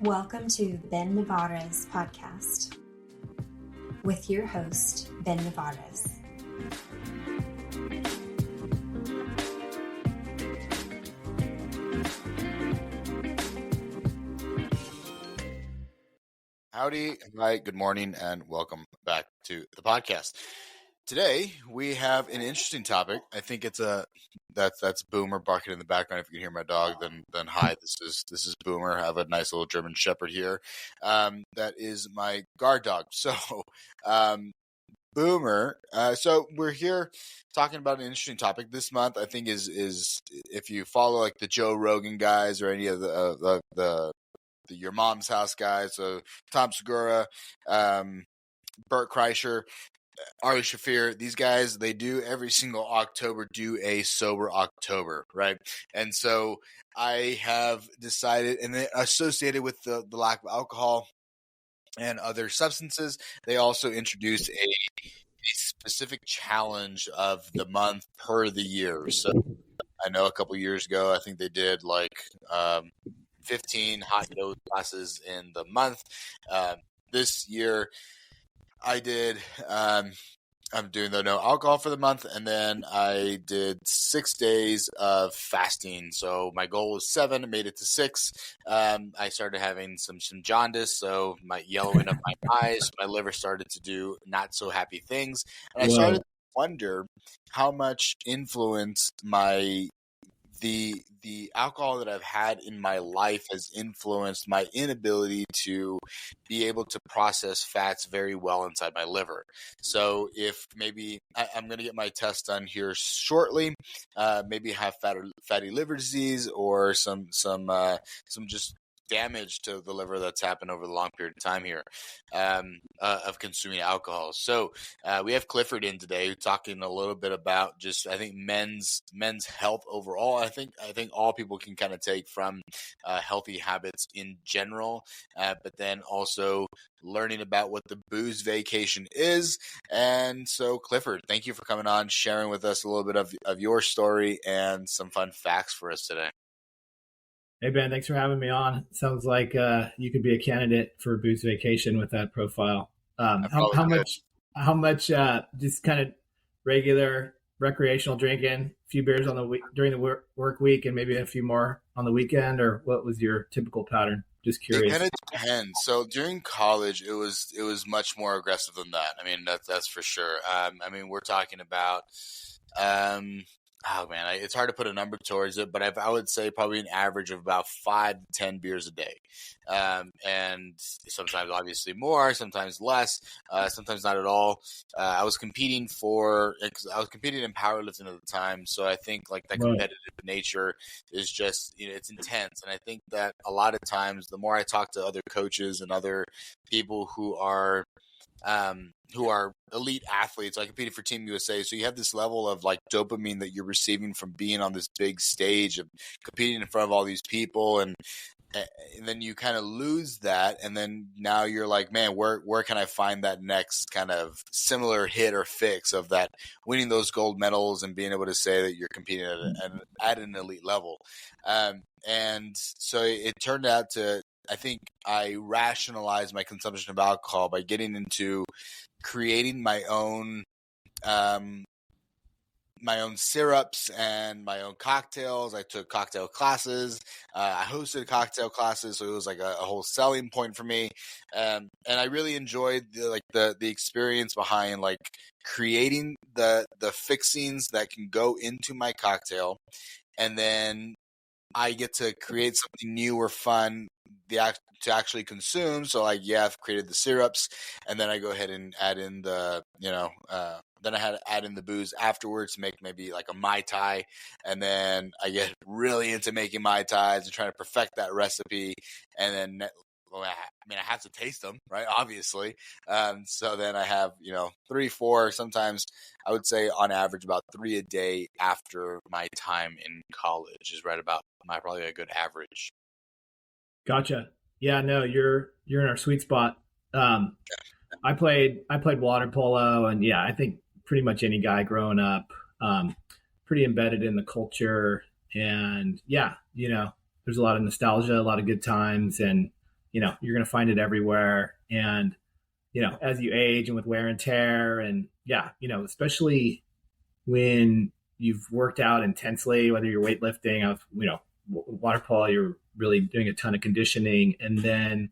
Welcome to Ben Navarez podcast with your host, Ben Navarez. Howdy, hi, good morning, and welcome back to the podcast. Today we have an interesting topic. I think it's that's Boomer barking in the background. If you can hear my dog, then hi. This is Boomer. I have a nice little German Shepherd here. That is my guard dog. So, Boomer. So we're here talking about an interesting topic this month. I think is if you follow like the Joe Rogan guys or any of the Your Mom's House guys, so Tom Segura, Bert Kreischer, Ari Shafir, these guys, they do every single October do a sober October, right? And so I have decided, and then associated with the lack of alcohol and other substances, they also introduced a specific challenge of the month per the year. So I know a couple years ago, I think they did like 15 hot yoga classes in the month. This year, I did. I'm doing the no alcohol for the month, and then I did 6 days of fasting. So my goal was 7, I made it to 6. I started having some jaundice, so my yellowing of my eyes, my liver started to do not so happy things, and I started to wonder how much influence the alcohol that I've had in my life has influenced my inability to be able to process fats very well inside my liver. So if maybe I'm going to get my test done here shortly, maybe have fatty liver disease or some just damage to the liver that's happened over the long period of time here of consuming alcohol. So we have Clifford in today talking a little bit about just I think men's health overall. I think all people can kind of take from healthy habits in general, but then also learning about what the booze vacation is. And so Clifford, thank you for coming on, sharing with us a little bit of your story and some fun facts for us today. Hey, Ben, thanks for having me on. Sounds like you could be a candidate for a booze vacation with that profile. How much just kind of regular recreational drinking, a few beers on the week during the work week and maybe a few more on the weekend, or what was your typical pattern? Just curious. It kind of depends. So during college, it was much more aggressive than that. I mean, that's for sure. I mean, we're talking about oh man, it's hard to put a number towards it, but I would say probably an average of about 5 to 10 beers a day, and sometimes obviously more, sometimes less, sometimes not at all. I was competing in powerlifting at the time, so I think like that competitive nature is just it's intense, and I think that a lot of times the more I talk to other coaches and other people who are elite athletes. I competed for Team USA. So you have this level of like dopamine that you're receiving from being on this big stage of competing in front of all these people. And then you kind of lose that. And then now you're like, man, where can I find that next kind of similar hit or fix of that winning those gold medals and being able to say that you're competing at an elite level. And so it turned out to, I think I rationalized my consumption of alcohol by getting into creating my own syrups and my own cocktails. I took cocktail classes. I hosted cocktail classes, so it was like a whole selling point for me. And I really enjoyed the experience behind like creating the fixings that can go into my cocktail, and then I get to create something new or fun to actually consume. So like, yeah, I've created the syrups, and then I go ahead and add in then I had to add in the booze afterwards to make maybe like a Mai Tai. And then I get really into making Mai Tais and trying to perfect that recipe. And then, well, I have to taste them, right? Obviously. So then I have, 3, 4, sometimes I would say on average about 3 a day after my time in college is right about probably a good average. Gotcha. Yeah, no, you're in our sweet spot. I played water polo, and yeah, I think pretty much any guy growing up, pretty embedded in the culture, and yeah, there's a lot of nostalgia, a lot of good times, and you're going to find it everywhere. And, as you age and with wear and tear and especially when you've worked out intensely, whether you're weightlifting, water polo, you're really doing a ton of conditioning. And then,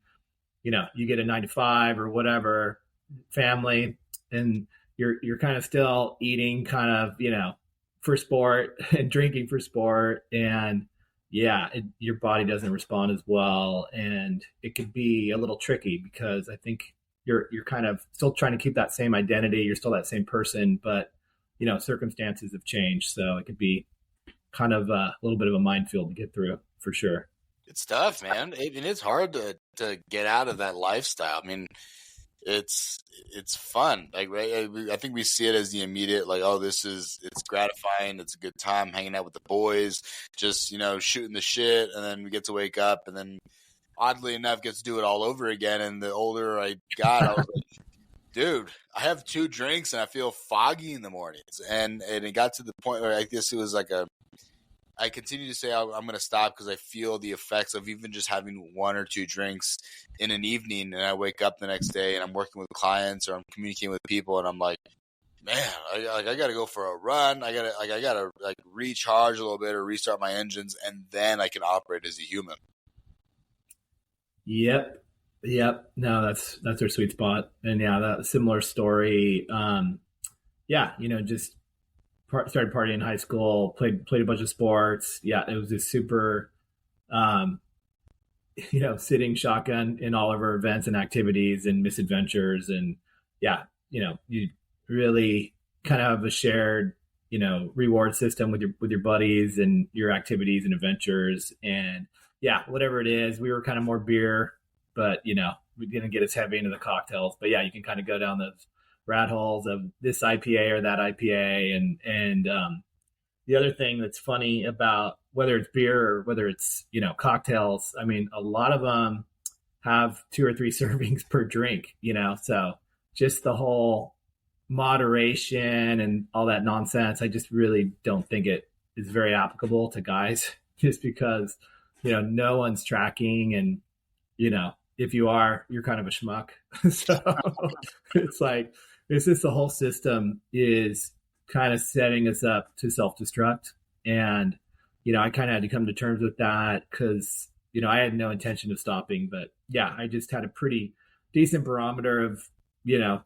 you get a 9 to 5 or whatever family, and you're kind of still eating kind of, for sport and drinking for sport. And your body doesn't respond as well. And it could be a little tricky because I think you're kind of still trying to keep that same identity. You're still that same person, but, circumstances have changed. So it could be kind of a little bit of a minefield to get through for sure. It's tough, man. It's hard to get out of that lifestyle. I mean, it's fun. Like, right? I think we see it as the immediate, like, oh, it's gratifying. It's a good time hanging out with the boys, just, shooting the shit. And then we get to wake up and then oddly enough gets to do it all over again. And the older I got, I was like, dude, I have 2 drinks and I feel foggy in the mornings. And it got to the point where I guess it was like I continue to say I'm going to stop because I feel the effects of even just having 1 or 2 drinks in an evening, and I wake up the next day and I'm working with clients or I'm communicating with people, and I'm like, man, I got to go for a run. I got to recharge a little bit or restart my engines, and then I can operate as a human. Yep. No, that's our sweet spot. And that similar story. Just started partying in high school, played a bunch of sports. Yeah, it was just super, sitting shotgun in all of our events and activities and misadventures. And you really kind of have a shared, reward system with your buddies and your activities and adventures. And whatever it is, we were kind of more beer, but we didn't get as heavy into the cocktails. But you can kind of go down those rat holes of this IPA or that IPA. And the other thing that's funny about whether it's beer or whether it's, cocktails, I mean, a lot of them have 2 or 3 servings per drink, so just the whole moderation and all that nonsense, I just really don't think it is very applicable to guys just because, no one's tracking and, if you are, you're kind of a schmuck. So it's like, it's just the whole system is kind of setting us up to self-destruct. And, I kind of had to come to terms with that because, I had no intention of stopping. But I just had a pretty decent barometer of,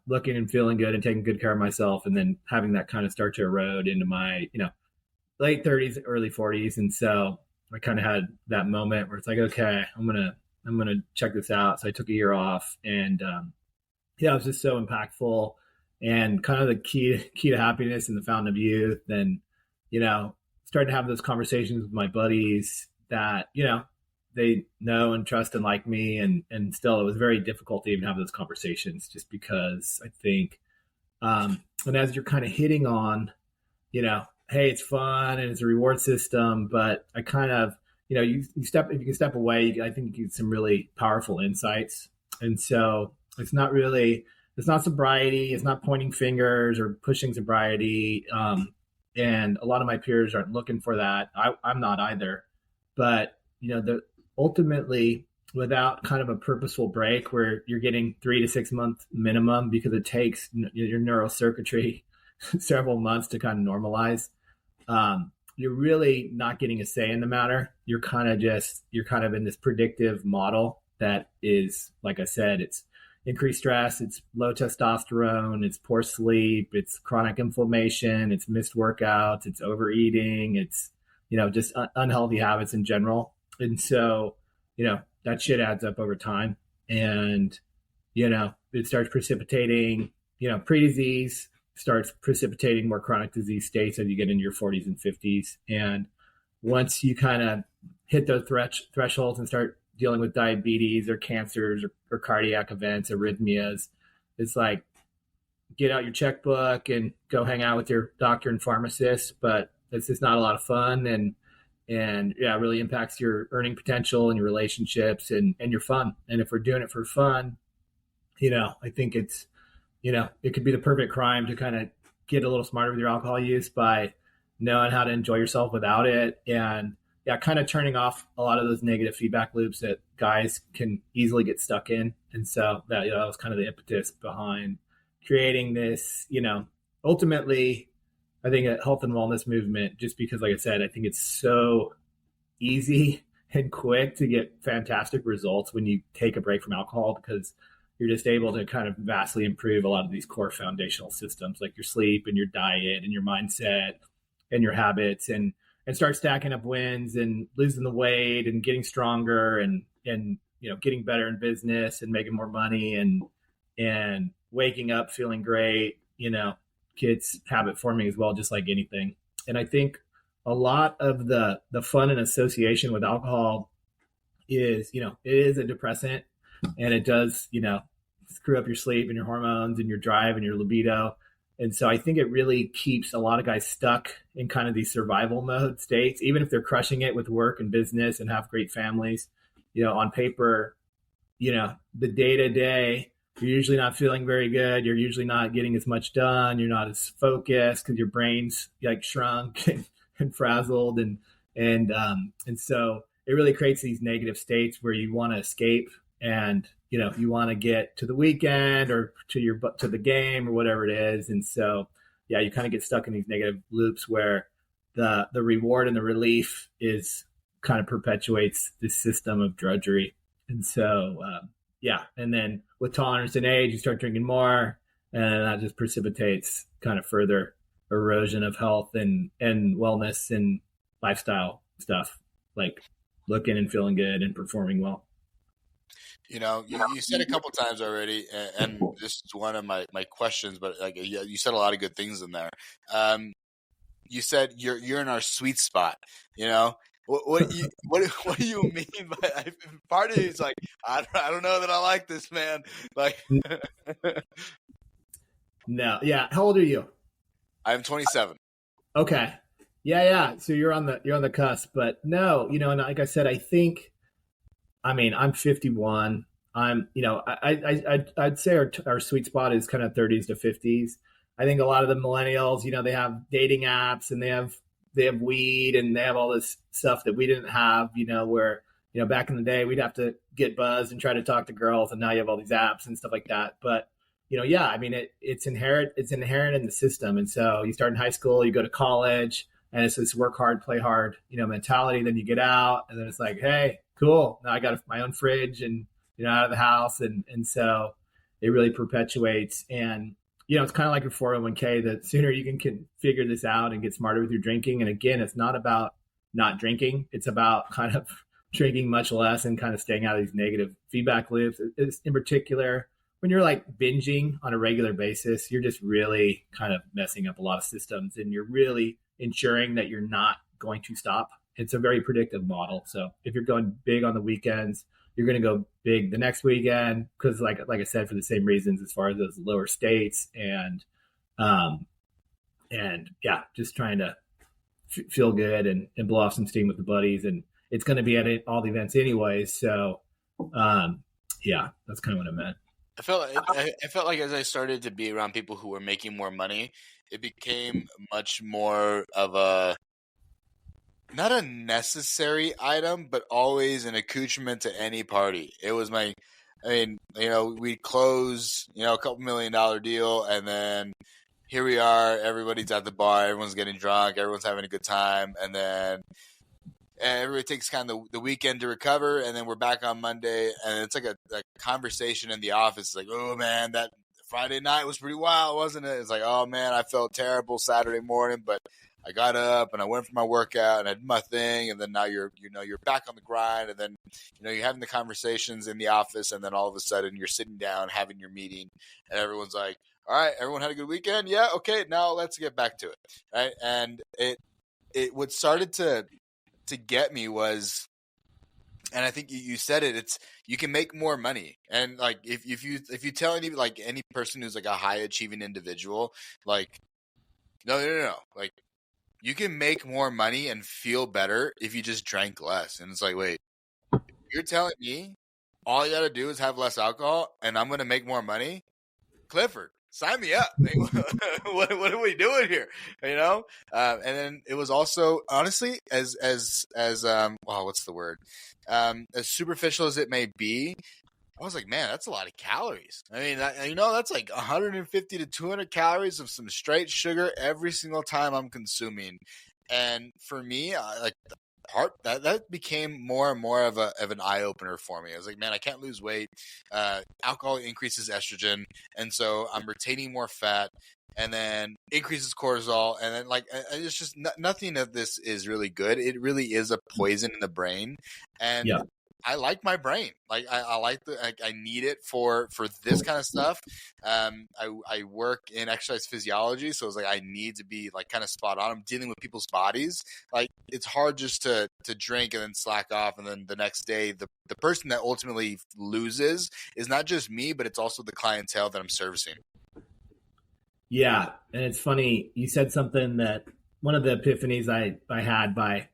looking and feeling good and taking good care of myself. And then having that kind of start to erode into my, late 30s, early 40s. And so I kind of had that moment where it's like, okay, I'm going to check this out. So I took a year off and, it was just so impactful and kind of the key to happiness and the fountain of youth. And, started to have those conversations with my buddies that, they know and trust and like me. And still it was very difficult to even have those conversations just because I think, and as you're kind of hitting on, hey, it's fun and it's a reward system, but I kind of, if you can step away, I think you get some really powerful insights. And so it's not sobriety. It's not pointing fingers or pushing sobriety. And a lot of my peers aren't looking for that. I'm not either, but ultimately without kind of a purposeful break where you're getting 3 to 6 month minimum because it takes your neurocircuitry several months to kind of normalize. You're really not getting a say in the matter. You're kind of in this predictive model that is, like I said, it's increased stress, it's low testosterone, it's poor sleep, it's chronic inflammation, it's missed workouts, it's overeating, it's, just unhealthy habits in general. And so, that shit adds up over time and, it starts precipitating, pre-disease, starts precipitating more chronic disease states as you get into your 40s and 50s. And once you kind of hit those thresholds and start dealing with diabetes or cancers or cardiac events, arrhythmias, it's like, get out your checkbook and go hang out with your doctor and pharmacist, but it's just not a lot of fun. And it really impacts your earning potential and your relationships and your fun. And if we're doing it for fun, I think it's, it could be the perfect crime to kind of get a little smarter with your alcohol use by knowing how to enjoy yourself without it. And, yeah, kind of turning off a lot of those negative feedback loops that guys can easily get stuck in. And so that, that was kind of the impetus behind creating this, ultimately, I think a health and wellness movement, just because, like I said, I think it's so easy and quick to get fantastic results when you take a break from alcohol, because you're just able to kind of vastly improve a lot of these core foundational systems like your sleep and your diet and your mindset and your habits, and start stacking up wins and losing the weight and getting stronger and getting better in business and making more money and waking up feeling great. Kids habit forming as well, just like anything. And I think a lot of the fun and association with alcohol is, it is a depressant, and it does, screw up your sleep and your hormones and your drive and your libido. And so I think it really keeps a lot of guys stuck in kind of these survival mode states, even if they're crushing it with work and business and have great families. On paper, the day to day, you're usually not feeling very good. You're usually not getting as much done. You're not as focused because your brain's like shrunk and frazzled. And so it really creates these negative states where you want to escape, and you want to get to the weekend or to the game or whatever it is. And so, yeah, you kind of get stuck in these negative loops where the reward and the relief is kind of perpetuates this system of drudgery. And so, yeah. And then with tolerance and age, you start drinking more, and that just precipitates kind of further erosion of health and wellness and lifestyle stuff, like looking and feeling good and performing well. You said a couple times already, and this is one of my questions, but like you said a lot of good things in there. You said you're in our sweet spot. What do you mean by? Part of it's like I don't know that I like this, man. Like, no, yeah. How old are you? I'm 27. Okay, yeah. So you're on the cusp, but no, and like I said, I'm 51. I'd say our sweet spot is kind of 30s to 50s. I think a lot of the millennials, they have dating apps and they have weed and they have all this stuff that we didn't have, where, back in the day we'd have to get buzzed and try to talk to girls, and now you have all these apps and stuff like that. But, yeah, it's inherent in the system. And so you start in high school, you go to college, and it's this work hard, play hard, mentality. Then you get out, and then it's like, hey, cool. Now I got my own fridge and, out of the house. And so it really perpetuates. And, it's kind of like your 401k. The sooner you can figure this out and get smarter with your drinking. And again, it's not about not drinking. It's about kind of drinking much less and kind of staying out of these negative feedback loops. It's, in particular, when you're like binging on a regular basis, you're just really kind of messing up a lot of systems, and you're really ensuring that you're not going to stop. It's a very predictive model. So if you're going big on the weekends, you're going to go big the next weekend, because like I said, for the same reasons, as far as those lower states and yeah, just trying to feel good and blow off some steam with the buddies. And it's going to be at all the events anyways. So yeah, that's kind of what I meant. I felt like as I started to be around people who were making more money, it became much more of a, not a necessary item, but always an accoutrement to any party. It was we'd close, a couple $1 million deal, and then here we are, everybody's at the bar, everyone's getting drunk, everyone's having a good time, and then everybody takes kind of the weekend to recover, and then we're back on Monday, and it's like a conversation in the office. It's like, oh man, that Friday night was pretty wild, wasn't it? It's like, oh man, I felt terrible Saturday morning, but I got up and I went for my workout and I did my thing, and then now you're back on the grind, and then you're having the conversations in the office, and then all of a sudden you're sitting down having your meeting, and everyone's like, all right, everyone had a good weekend, yeah, okay, now let's get back to it, right? And it what started to get me was, and I think you said it, it's you can make more money, and like if you tell any person who's like a high achieving individual, like no, like, you can make more money and feel better if you just drank less. And it's like, wait, you're telling me all you got to do is have less alcohol and I'm going to make more money? Clifford, sign me up. Like, what are we doing here? And then it was also honestly as what's the word? As superficial as it may be, I was like, man, that's a lot of calories. I mean, that's like 150 to 200 calories of some straight sugar every single time I'm consuming. And for me, that became more and more of an eye opener for me. I was like, man, I can't lose weight. Alcohol increases estrogen, and so I'm retaining more fat, and then increases cortisol, and then it's just nothing of this is really good. It really is a poison in the brain, and I like my brain. Like I like I need it for this kind of stuff. I work in exercise physiology, so it's like I need to be like kind of spot on. I'm dealing with people's bodies. Like it's hard just to drink and then slack off, and then the next day the person that ultimately loses is not just me, but it's also the clientele that I'm servicing. Yeah, and it's funny you said something that one of the epiphanies I had by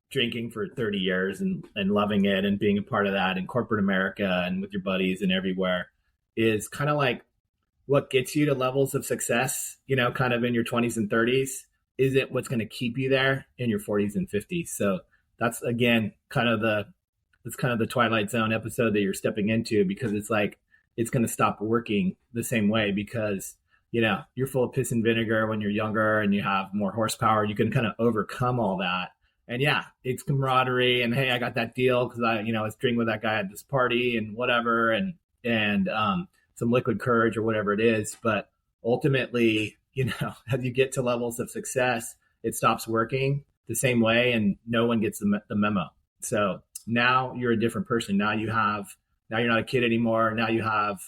drinking for 30 years and loving it and being a part of that in corporate America and with your buddies and everywhere is kind of like what gets you to levels of success, kind of in your 20s and 30s, isn't what's going to keep you there in your 40s and 50s. So that's, again, kind of the Twilight Zone episode that you're stepping into, because it's like, it's going to stop working the same way because, you're full of piss and vinegar when you're younger and you have more horsepower. You can kind of overcome all that. And yeah, it's camaraderie and, hey, I got that deal because I was drinking with that guy at this party and whatever, and some liquid courage or whatever it is. But ultimately, as you get to levels of success, it stops working the same way and no one gets the memo. So now you're a different person. Now you're not a kid anymore. Now you have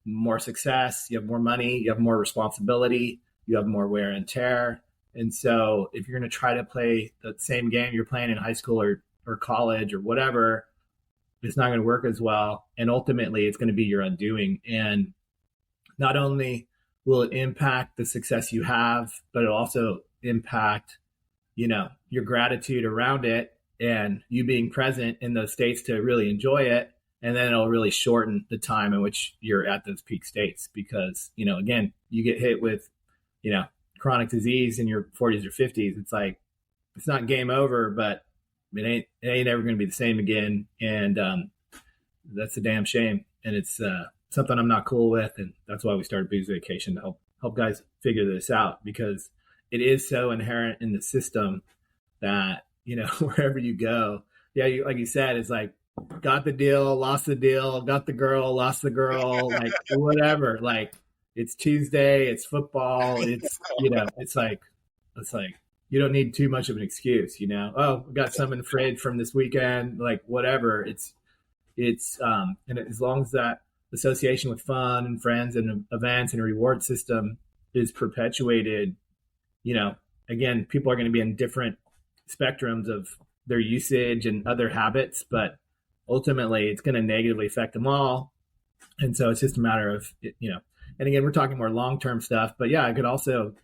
more success, you have more money, you have more responsibility, you have more wear and tear. And so if you're going to try to play the same game you're playing in high school or college or whatever, it's not going to work as well. And ultimately, it's going to be your undoing. And not only will it impact the success you have, but it'll also impact, your gratitude around it and you being present in those states to really enjoy it. And then it'll really shorten the time in which you're at those peak states because, again, you get hit with, chronic disease in your 40s or 50s. It's like, it's not game over, but it ain't ever going to be the same again. And that's a damn shame. And it's something I'm not cool with. And that's why we started Booze Vacation, to help guys figure this out, because it is so inherent in the system that, wherever you go, like you said, it's like, got the deal, lost the deal, got the girl, lost the girl, like whatever. Like it's Tuesday, it's football, it's it's like you don't need too much of an excuse, Oh, we got some in the fridge from this weekend, like whatever. It's and as long as that association with fun and friends and events and a reward system is perpetuated, again, people are going to be in different spectrums of their usage and other habits, but ultimately it's going to negatively affect them all. And so it's just a matter of, and again, we're talking more long-term stuff, but yeah, it could also,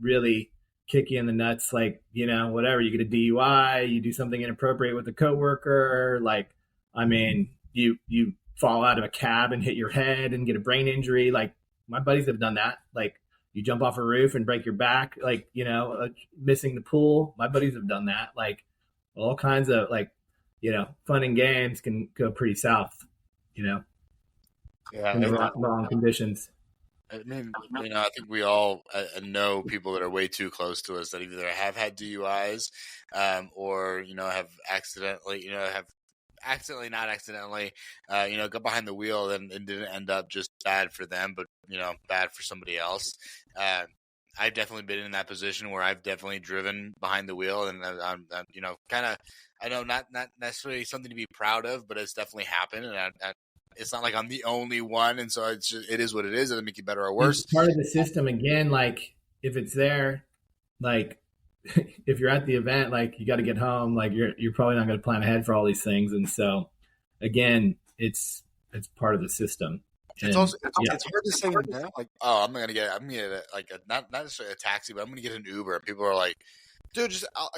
really kick you in the nuts. Like, whatever, you get a DUI, you do something inappropriate with a coworker. Like, I mean, you fall out of a cab and hit your head and get a brain injury. Like my buddies have done that. Like you jump off a roof and break your back, like, missing the pool. My buddies have done that. Like all kinds of fun and games can go pretty south, in the wrong conditions. I mean, I think we all know people that are way too close to us that either have had DUIs, or, have accidentally, not accidentally, got behind the wheel and didn't end up just bad for them, but, bad for somebody else. I've definitely been in that position where I've definitely driven behind the wheel, and I'm kind of, I know not necessarily something to be proud of, but it's definitely happened, and it's not like I'm the only one, and so it is what it is. It doesn't make you better or worse. It's part of the system. Again, like if it's there, like if you're at the event, like you got to get home, like you're probably not going to plan ahead for all these things, and so again, it's part of the system. It's also it's hard to say now, like, oh, I'm gonna get not necessarily a taxi, but I'm gonna get an Uber, and people are like, dude,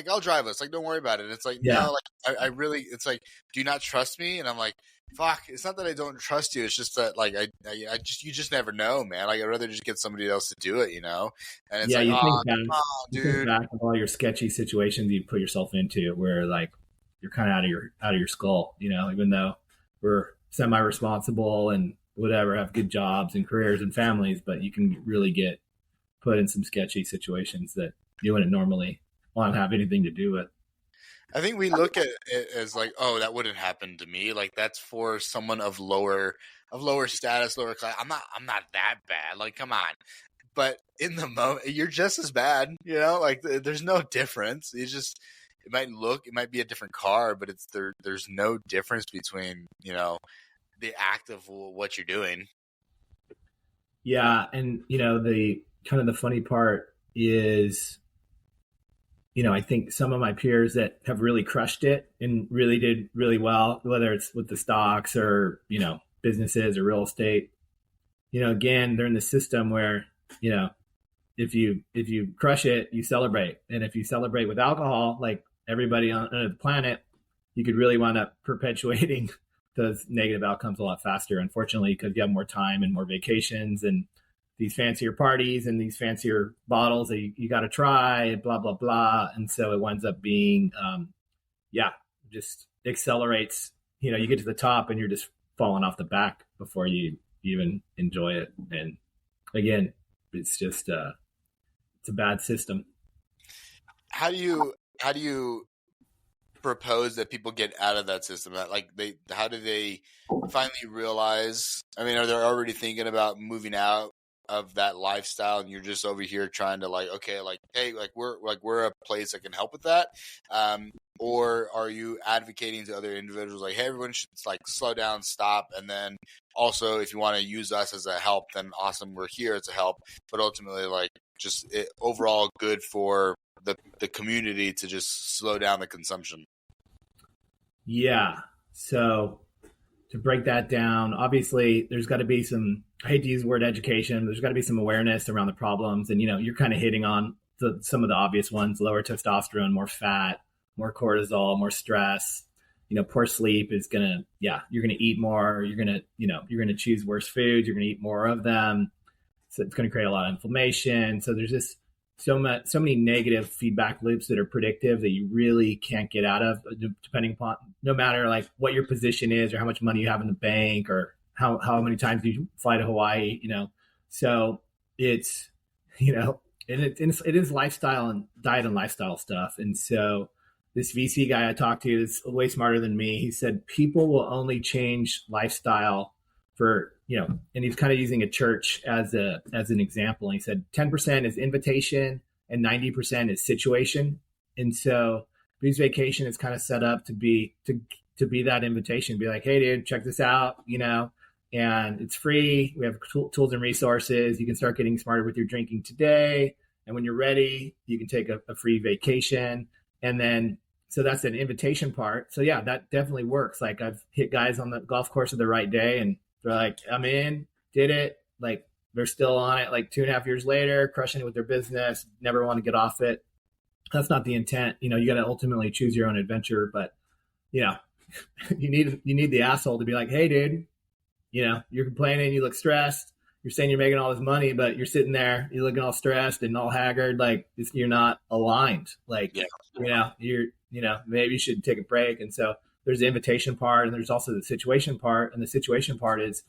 I'll drive us, like, don't worry about it. And it's like, no, like I really, it's like, do you not trust me? And I'm like, fuck, it's not that I don't trust you. It's just that like you just never know, man. Like I'd rather just get somebody else to do it, And it's like, you oh, think back, come on, you dude. think back of all your sketchy situations you put yourself into, where like you're kind of out of your skull, even though we're semi-responsible and whatever, have good jobs and careers and families, but you can really get put in some sketchy situations that you wouldn't normally want to have anything to do with. I think we look at it as like, oh, that wouldn't happen to me. Like that's for someone of lower status, lower class. I'm not that bad. Like, come on. But in the moment, you're just as bad. Like there's no difference. It might be a different car, but there's no difference between the act of what you're doing. Yeah, and the kind of the funny part is, I think some of my peers that have really crushed it and really did really well, whether it's with the stocks or, businesses or real estate, again, they're in the system where, if you crush it, you celebrate. And if you celebrate with alcohol, like everybody on the planet, you could really wind up perpetuating those negative outcomes a lot faster, unfortunately, because you have more time and more vacations and these fancier parties and these fancier bottles that you got to try, blah, blah, blah. And so it winds up being, just accelerates, you get to the top and you're just falling off the back before you even enjoy it. And again, it's just, it's a bad system. How do you propose that people get out of that system? How do they finally realize? I mean, are they already thinking about moving out of that lifestyle, and you're just over here trying to hey, we're a place that can help with that, or are you advocating to other individuals like, hey, everyone should slow down, stop, and then also if you want to use us as a help, then awesome, we're here to help, but ultimately overall good for the community to just slow down the consumption? Yeah. So to break that down, obviously there's got to be some, I hate to use the word education, there's got to be some awareness around the problems. And, you're kind of hitting on some of the obvious ones: lower testosterone, more fat, more cortisol, more stress, poor sleep is going to, you're going to eat more, you're going to choose worse foods, you're going to eat more of them. So it's going to create a lot of inflammation. So there's just so many negative feedback loops that are predictive that you really can't get out of, depending upon, no matter what your position is or how much money you have in the bank or how many times you fly to Hawaii, So it's, it is lifestyle and diet and lifestyle stuff. And so this VC guy I talked to is way smarter than me. He said people will only change lifestyle for, and he's kind of using a church as an example. And he said 10% is invitation and 90% is situation. And so Booze Vacation is kind of set up to be that invitation, be like, hey dude, check this out, and it's free. We have tools and resources. You can start getting smarter with your drinking today. And when you're ready, you can take a free vacation. And then, so that's an invitation part. So yeah, that definitely works. Like I've hit guys on the golf course at the right day and they're like, I'm in, did it. Like they're still on it 2.5 years later, crushing it with their business, never want to get off it. That's not the intent. You got to ultimately choose your own adventure, but you need the asshole to be like, hey dude, you're complaining, you look stressed, you're saying you're making all this money, but you're sitting there, you're looking all stressed and all haggard, you're not aligned. Maybe you should take a break. And so there's the invitation part and there's also the situation part. And the situation part is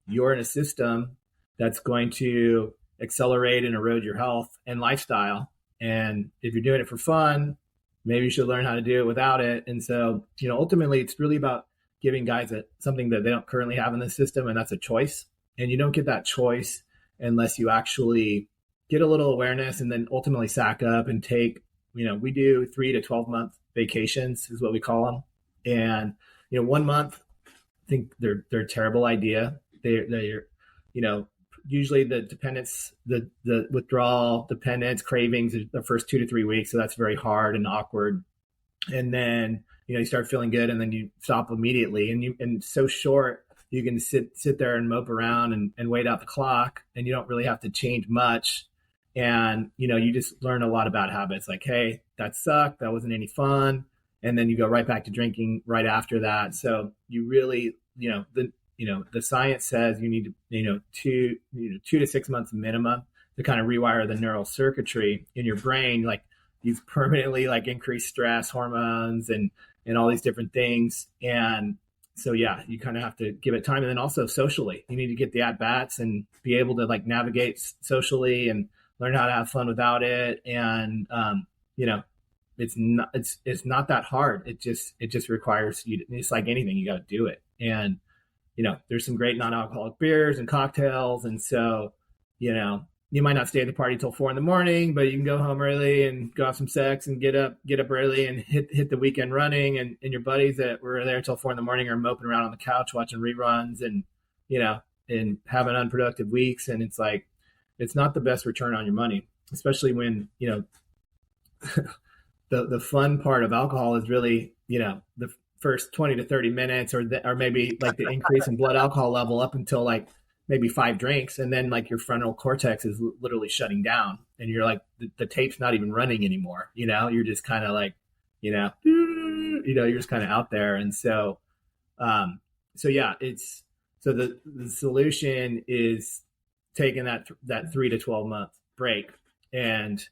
you're in a system that's going to accelerate and erode your health and lifestyle. And if you're doing it for fun, maybe you should learn how to do it without it. And so, ultimately it's really about giving guys something that they don't currently have in the system, and that's a choice. And you don't get that choice unless you actually get a little awareness and then ultimately sack up and take, we do 3 to 12 month vacations is what we call them. And, 1 month, I think they're a terrible idea. They're, usually the dependence, the withdrawal, dependence, cravings, the first 2 to 3 weeks. So that's very hard and awkward. And then, you start feeling good and then you stop immediately. And so short, you can sit there and mope around and wait out the clock, and you don't really have to change much. And, you just learn a lot about habits like, hey, that sucked. That wasn't any fun. And then you go right back to drinking right after that. So you really the science says you need to, 2 to 6 months minimum to kind of rewire the neural circuitry in your brain. Like you've permanently like increased stress hormones and all these different things. And so, yeah, you kind of have to give it time. And then also socially, you need to get the at bats and be able to like navigate socially and learn how to have fun without it. And, it's not that hard. It just requires you. It's like anything, you got to do it. And, there's some great non-alcoholic beers and cocktails. And so, you might not stay at the party till 4 a.m, but you can go home early and go have some sex and get up early and hit the weekend running. And your buddies that were there till 4 a.m. are moping around on the couch watching reruns and, and having unproductive weeks. And it's like, it's not the best return on your money, especially when, the fun part of alcohol is really, the first 20 to 30 minutes or maybe like the increase in blood alcohol level up until like maybe 5 drinks. And then like your frontal cortex is literally shutting down and you're like, the tape's not even running anymore. You're just kind of like, you're just kind of out there. And so, yeah, so the solution is taking that 3 to 12 month break and,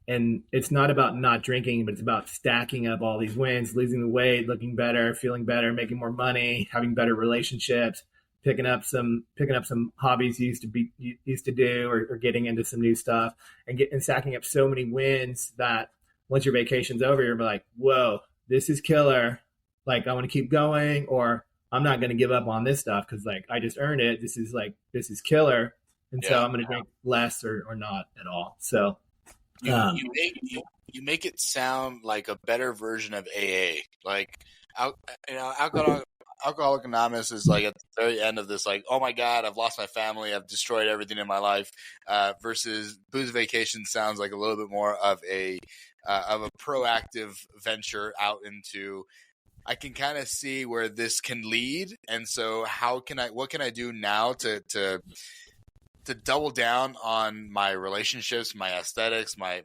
and it's not about not drinking, but it's about stacking up all these wins, losing the weight, looking better, feeling better, making more money, having better relationships, picking up some hobbies you used to do or getting into some new stuff and stacking up so many wins that once your vacation's over, you're like, whoa, this is killer. Like, I want to keep going, or I'm not going to give up on this stuff because like I just earned it. This is killer. And so I'm going to drink less or not at all. So you make it sound like a better version of AA. Like, Alcoholic Anonymous is like at the very end of this, like, oh my God, I've lost my family, I've destroyed everything in my life. Versus Booze Vacation sounds like a little bit more of a proactive venture out into. I can kind of see where this can lead, and so what can I do now to double down on my relationships, my aesthetics, my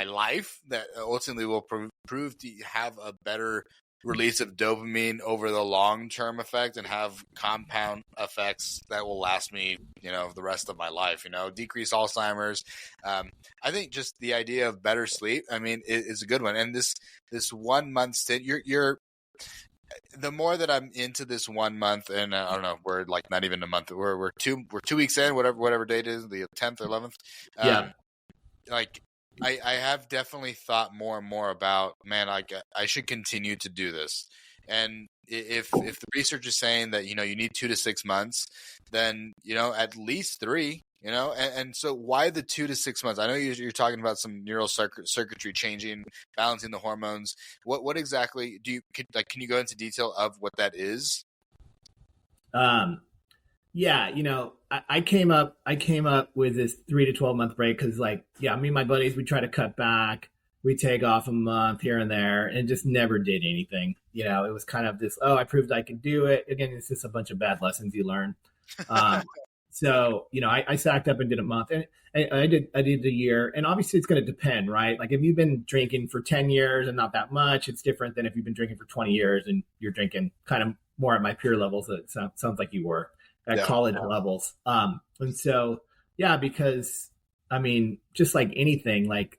life that ultimately will prove to have a better release of dopamine over the long-term effect and have compound effects that will last me, the rest of my life, decrease Alzheimer's. I think just the idea of better sleep, is a good one. And this 1 month stint, you're the more that I'm into this 1 month, and I don't know, we're like not even a month. We're 2 weeks in, whatever date it is, the 10th or 11th. Like I have definitely thought more and more about, man, like I should continue to do this. And if the research is saying that, you need 2 to 6 months, then, at least 3, and so why the 2 to 6 months? I know you're talking about some neural circuitry changing, balancing the hormones. What exactly can you go into detail of what that is? Yeah, I came up with this 3 to 12 month break because me and my buddies, we try to cut back. We take off a month here and there and just never did anything. It was kind of this, I proved I could do it. Again, it's just a bunch of bad lessons you learn. So, I stacked up and did a month and I did a year, and obviously it's going to depend, right? Like if you've been drinking for 10 years and not that much, it's different than if you've been drinking for 20 years and you're drinking kind of more at my peer levels. It sounds like you were at college levels. And so, because just like anything, like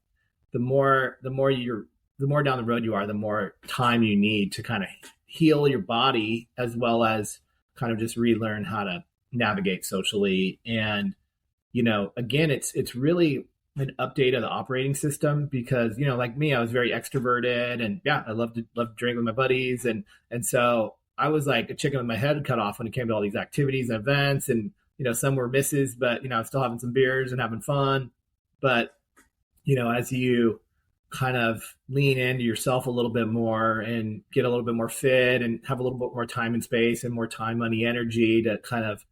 the more down the road you are, the more time you need to kind of heal your body as well as kind of just relearn how to navigate socially. And, again, it's really an update of the operating system because, like me, I was very extroverted and I loved to drink with my buddies. And so I was like a chicken with my head cut off when it came to all these activities and events, and, some were misses, but, I was still having some beers and having fun. But, as you kind of lean into yourself a little bit more and get a little bit more fit and have a little bit more time and space and more time, money, energy to kind of,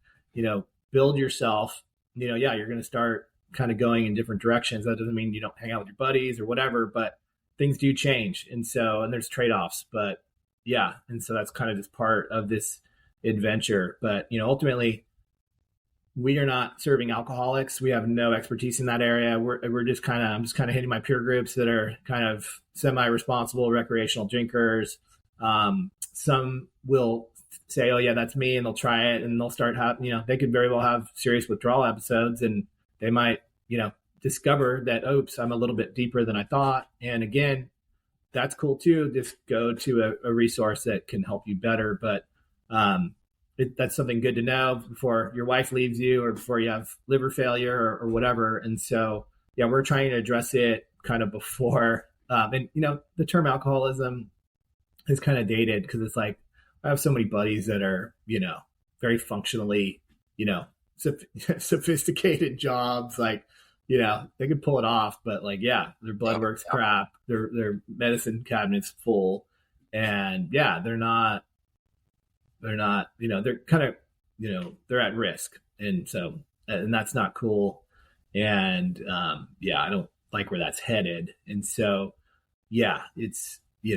build yourself, you're going to start kind of going in different directions. That doesn't mean you don't hang out with your buddies or whatever, but things do change. And there's trade-offs, but and so that's kind of just part of this adventure. But, ultimately we are not serving alcoholics. We have no expertise in that area. I'm just kind of hitting my peer groups that are kind of semi-responsible recreational drinkers. Some will say, oh yeah, that's me, and they'll try it, and they'll start they could very well have serious withdrawal episodes, and they might, discover that, oops, I'm a little bit deeper than I thought. And again, that's cool too. Just go to a resource that can help you better. But that's something good to know before your wife leaves you or before you have liver failure or whatever. And so, yeah, we're trying to address it kind of before. The term alcoholism is kind of dated because it's like, I have so many buddies that are, very functionally, sophisticated jobs. Like, they could pull it off, but like, yeah, their blood work's crap. Their medicine cabinet's full, and yeah, they're not, they're kind of, they're at risk. And so, and that's not cool. And, I don't like where that's headed. And so, yeah, it's, you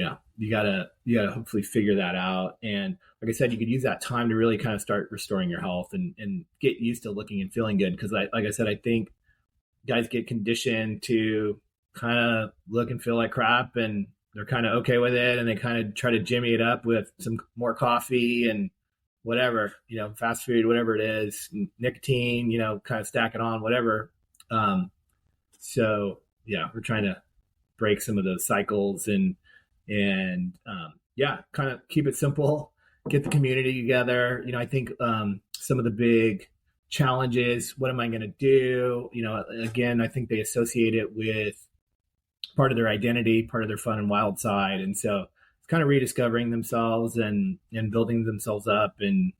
gotta hopefully figure that out. And like I said, you could use that time to really kind of start restoring your health and get used to looking and feeling good. Cause like I said, I think guys get conditioned to kind of look and feel like crap, and they're kind of okay with it. And they kind of try to jimmy it up with some more coffee and whatever, fast food, whatever it is, nicotine, kind of stack it on, whatever. So yeah, we're trying to break some of those cycles and kind of keep it simple, get the community together. I think some of the big challenges, what am I going to do? Again, I think they associate it with part of their identity, part of their fun and wild side. And so it's kind of rediscovering themselves and building themselves up and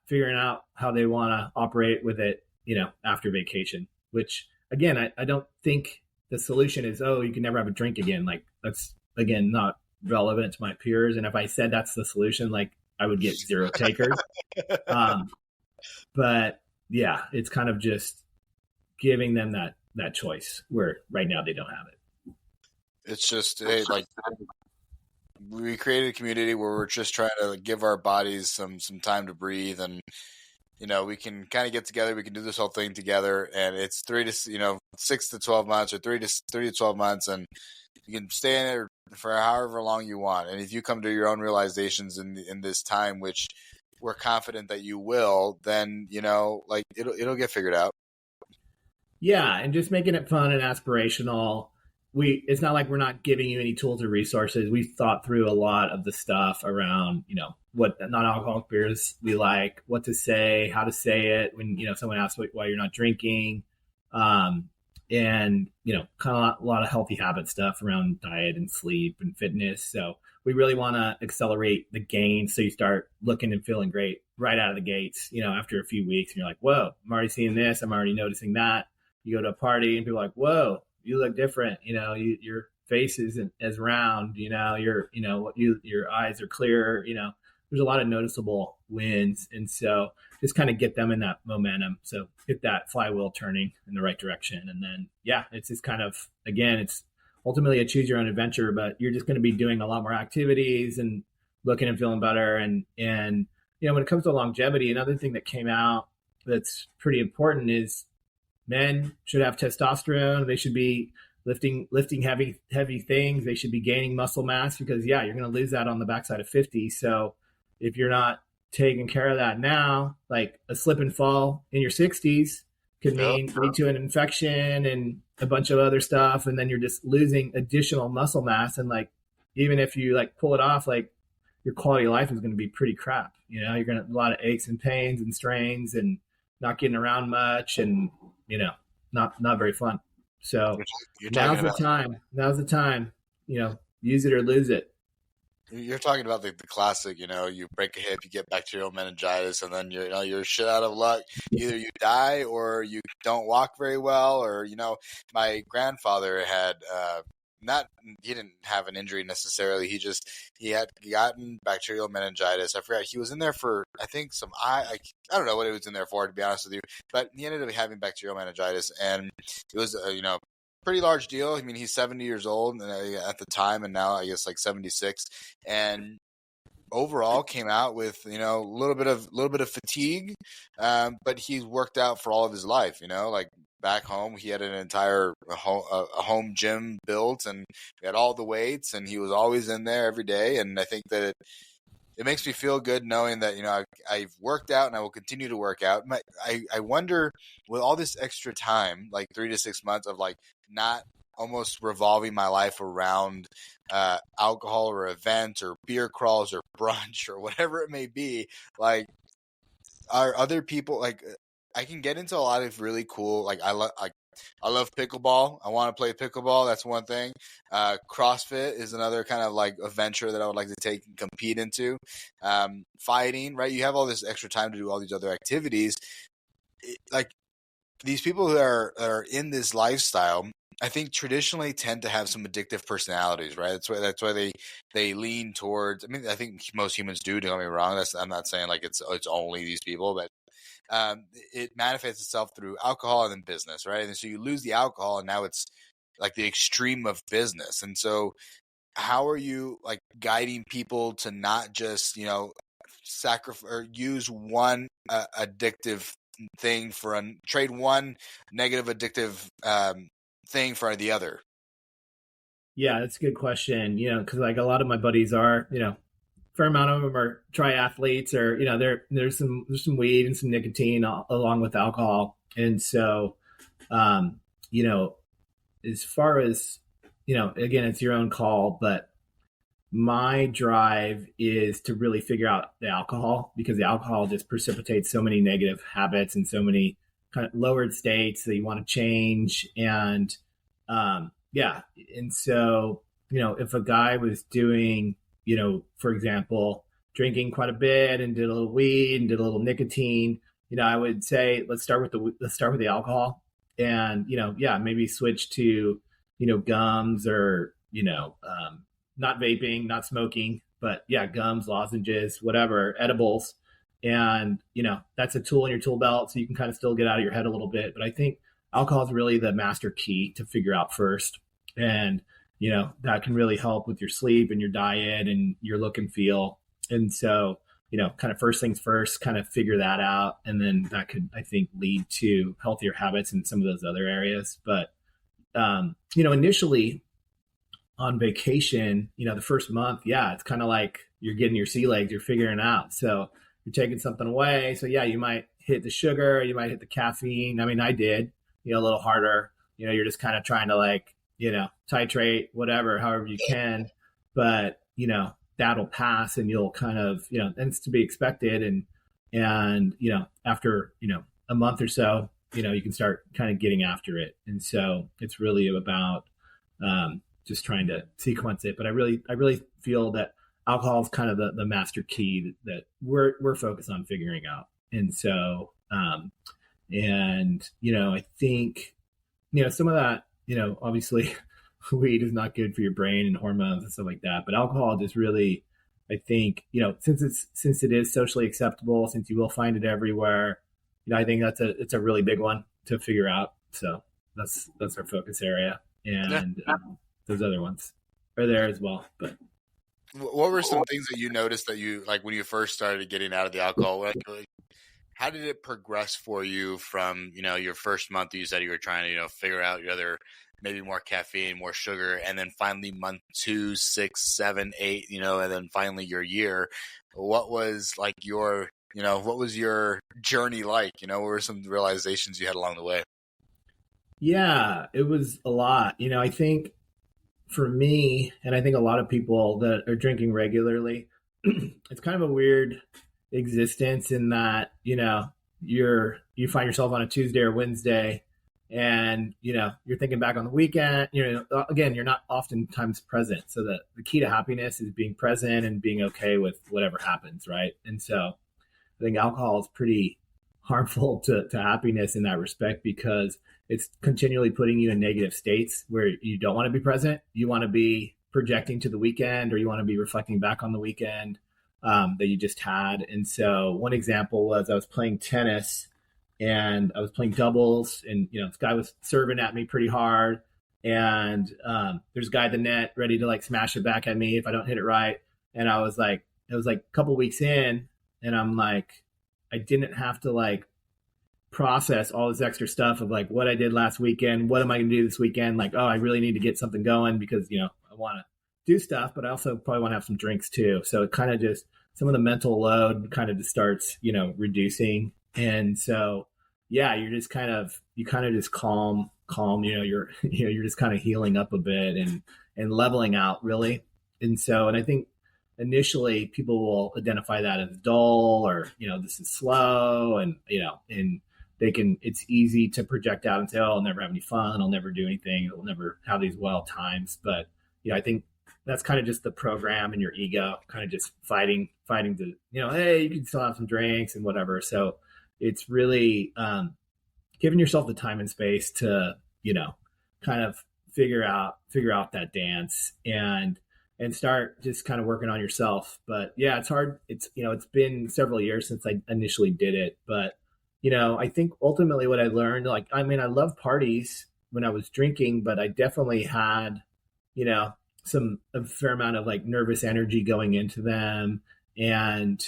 figuring out how they want to operate with it, after vacation, which again, I don't think the solution is, oh, you can never have a drink again. Like, that's, again, not relevant to my peers. And if I said that's the solution, like, I would get 0 takers. But yeah, it's kind of just giving them that choice where right now they don't have it. It's just like we created a community where we're just trying to give our bodies some time to breathe, and we can kind of get together. We can do this whole thing together, and it's 6 to 12 months or 3 to 12 months, and you can stay in it for however long you want. And if you come to your own realizations in this time, which we're confident that you will, then like it'll get figured out. Yeah, and just making it fun and aspirational. It's not like we're not giving you any tools or resources. We've thought through a lot of the stuff around, what non-alcoholic beers we like, what to say, how to say it when, someone asks why you're not drinking. And, kind of a lot of healthy habit stuff around diet and sleep and fitness. So we really want to accelerate the gains. So you start looking and feeling great right out of the gates, after a few weeks, and you're like, whoa, I'm already seeing this. I'm already noticing that. You go to a party and people are like, whoa, you look different. Your face isn't as round, your eyes are clearer, there's a lot of noticeable wins. And so just kind of get them in that momentum. So get that flywheel turning in the right direction. And then, yeah, it's just kind of, again, it's ultimately a choose your own adventure, but you're just going to be doing a lot more activities and looking and feeling better. And when it comes to longevity, another thing that came out that's pretty important is men should have testosterone. They should be lifting heavy things. They should be gaining muscle mass because, yeah, you're going to lose that on the backside of 50. So if you're not taking care of that now, like a slip and fall in your 60s could lead to an infection and a bunch of other stuff. And then you're just losing additional muscle mass. And like, even if you like pull it off, like your quality of life is going to be pretty crap. You're going to have a lot of aches and pains and strains and not getting around much and, not very fun. So now's the time, use it or lose it. You're talking about the classic, you break a hip, you get bacterial meningitis, and then you're shit out of luck. Either you die or you don't walk very well, or my grandfather had he didn't have an injury necessarily. He had gotten bacterial meningitis. I forgot, he was in there for, I think, I don't know what it was in there for, to be honest with you, but he ended up having bacterial meningitis, and it was pretty large deal. I mean, he's 70 years old at the time, and now I guess like 76, and overall came out with a little bit of fatigue, but he's worked out for all of his life. Like back home. He had an entire a home gym built, and we had all the weights, and he was always in there every day. And I think that it makes me feel good knowing that, I've worked out and I will continue to work out. I wonder, with all this extra time, like 3 to 6 months of like not almost revolving my life around alcohol or events or beer crawls or brunch or whatever it may be, like, are other people like, I can get into a lot of really cool, like, I love pickleball. I want to play pickleball. That's one thing. CrossFit is another kind of like a venture that I would like to take and compete into. Fighting, right? You have all this extra time to do all these other activities. Like, these people who are in this lifestyle, I think traditionally tend to have some addictive personalities, right? That's why they lean towards. I mean, I think most humans do. Don't get me wrong. I'm not saying like it's only these people, but it manifests itself through alcohol and then business, right? And so you lose the alcohol, and now it's like the extreme of business. And so, how are you like guiding people to not just sacrifice or use one addictive thing trade one negative addictive thing for the other? Yeah, that's a good question. Because like a lot of my buddies are, fair amount of them are triathletes, or there's some weed and some nicotine along with alcohol, and so as far as again, it's your own call, but my drive is to really figure out the alcohol, because the alcohol just precipitates so many negative habits and so many kind of lowered states that you want to change. And and so if a guy was doing for example, drinking quite a bit and did a little weed and did a little nicotine, I would say let's start with the alcohol, and maybe switch to gums, or not vaping, not smoking, but gums, lozenges, whatever, edibles. And that's a tool in your tool belt, so you can kind of still get out of your head a little bit. But I think alcohol is really the master key to figure out first, and that can really help with your sleep and your diet and your look and feel. And so kind of first things first, kind of figure that out, and then that could, I think, lead to healthier habits in some of those other areas. But initially on vacation, the first month, it's kind of like you're getting your sea legs, you're figuring it out. So you're taking something away. So you might hit the sugar, you might hit the caffeine. I mean, I did, a little harder. You're just kind of trying to like, titrate whatever, however you can. But, that'll pass, and you'll kind of, and it's to be expected. And after, a month or so, you can start kind of getting after it. And so it's really about just trying to sequence it. But I really feel that alcohol is kind of the master key that we're focused on figuring out. And so, I think, some of that, obviously weed is not good for your brain and hormones and stuff like that. But alcohol just really, I think, since it is socially acceptable, since you will find it everywhere, I think it's a really big one to figure out. So that's our focus area. And those other ones are there as well. But what were some things that you noticed that you like when you first started getting out of the alcohol? Like, how did it progress for you from your first month? You said you were trying to figure out your other, maybe more caffeine, more sugar, and then finally month 2, 6, 7, 8, and then finally your year. What was like your what was your journey like? What were some realizations you had along the way? Yeah, it was a lot. I think for me, and I think a lot of people that are drinking regularly, it's kind of a weird existence in that, you find yourself on a Tuesday or Wednesday, and, you're thinking back on the weekend, again, you're not oftentimes present. So the key to happiness is being present and being okay with whatever happens. Right. And so I think alcohol is pretty harmful to happiness in that respect, because it's continually putting you in negative states where you don't want to be present. You want to be projecting to the weekend, or you want to be reflecting back on the weekend that you just had. And so one example was I was playing tennis, and I was playing doubles, and this guy was serving at me pretty hard, and there's a guy at the net ready to like smash it back at me if I don't hit it right. And I was like, it was like a couple weeks in, and I'm like, I didn't have to like process all this extra stuff of like what I did last weekend. What am I going to do this weekend? Like, oh, I really need to get something going because, I want to do stuff, but I also probably want to have some drinks too. So it kind of just, some of the mental load kind of just starts, reducing. And so, yeah, you're just you kind of just calm, you're just kind of healing up a bit and leveling out really. And so, and I think initially people will identify that as dull or, this is slow and, and it's easy to project out and say, oh, I'll never have any fun. I'll never do anything. I'll never have these well times. But, I think that's kind of just the program and your ego kind of just fighting to, hey, you can still have some drinks and whatever. So it's really giving yourself the time and space to, kind of figure out that dance and start just kind of working on yourself. But yeah, it's hard. It's, it's been several years since I initially did it, but I think ultimately what I learned, like, I mean, I love parties when I was drinking, but I definitely had, a fair amount of like nervous energy going into them. And,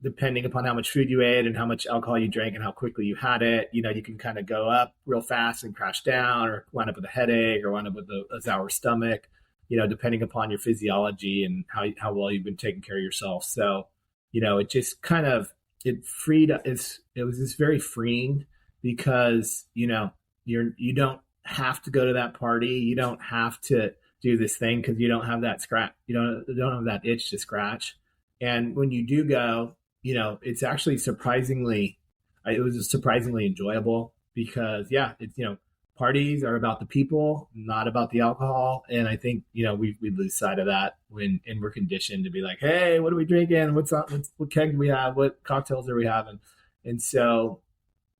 depending upon how much food you ate and how much alcohol you drank and how quickly you had it, you can kind of go up real fast and crash down or wind up with a headache or wind up with a sour stomach, depending upon your physiology and how well you've been taking care of yourself. So, it just kind of, it was just very freeing because, you don't have to go to that party. You don't have to do this thing because you don't have that scratch. You don't have that itch to scratch. And when you do go, it's actually it was surprisingly enjoyable because it's, parties are about the people, not about the alcohol. And I think, we lose sight of that and we're conditioned to be like, hey, what are we drinking? What keg do we have? What cocktails are we having? And so,